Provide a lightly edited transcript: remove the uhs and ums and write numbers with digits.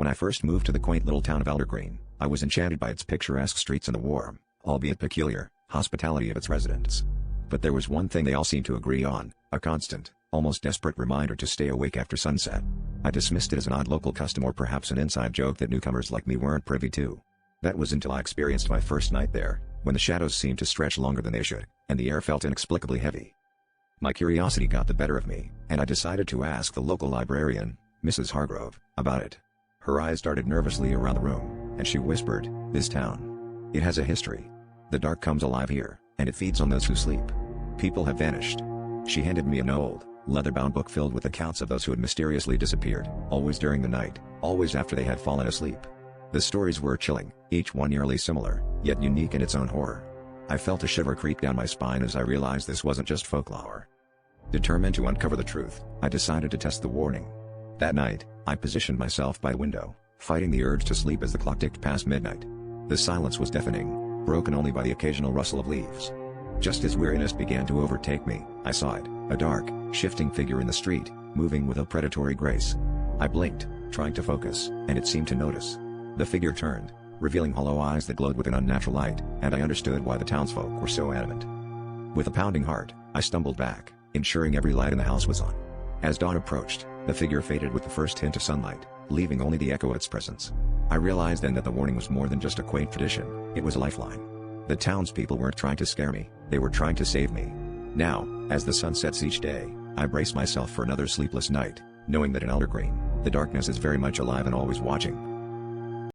When I first moved to the quaint little town of Eldergreen, I was enchanted by its picturesque streets and the warm, albeit peculiar, hospitality of its residents. But there was one thing they all seemed to agree on, a constant, almost desperate reminder to stay awake after sunset. I dismissed it as an odd local custom or perhaps an inside joke that newcomers like me weren't privy to. That was until I experienced my first night there, when the shadows seemed to stretch longer than they should, and the air felt inexplicably heavy. My curiosity got the better of me, and I decided to ask the local librarian, Mrs. Hargrove, about it. Her eyes darted nervously around the room, and she whispered, "This town. It has a history. The dark comes alive here, and it feeds on those who sleep. People have vanished." She handed me an old, leather-bound book filled with accounts of those who had mysteriously disappeared, always during the night, always after they had fallen asleep. The stories were chilling, each one eerily similar, yet unique in its own horror. I felt a shiver creep down my spine as I realized this wasn't just folklore. Determined to uncover the truth, I decided to test the warning. That night, I positioned myself by the window, fighting the urge to sleep as the clock ticked past midnight. The silence was deafening, broken only by the occasional rustle of leaves. Just as weariness began to overtake me, I saw it, a dark, shifting figure in the street, moving with a predatory grace. I blinked, trying to focus, and it seemed to notice. The figure turned, revealing hollow eyes that glowed with an unnatural light, and I understood why the townsfolk were so adamant. With a pounding heart, I stumbled back, ensuring every light in the house was on. As dawn approached, the figure faded with the first hint of sunlight, leaving only the echo of its presence. I realized then that the warning was more than just a quaint tradition, it was a lifeline. The townspeople weren't trying to scare me, they were trying to save me. Now, as the sun sets each day, I brace myself for another sleepless night, knowing that in Eldergreen, the darkness is very much alive and always watching.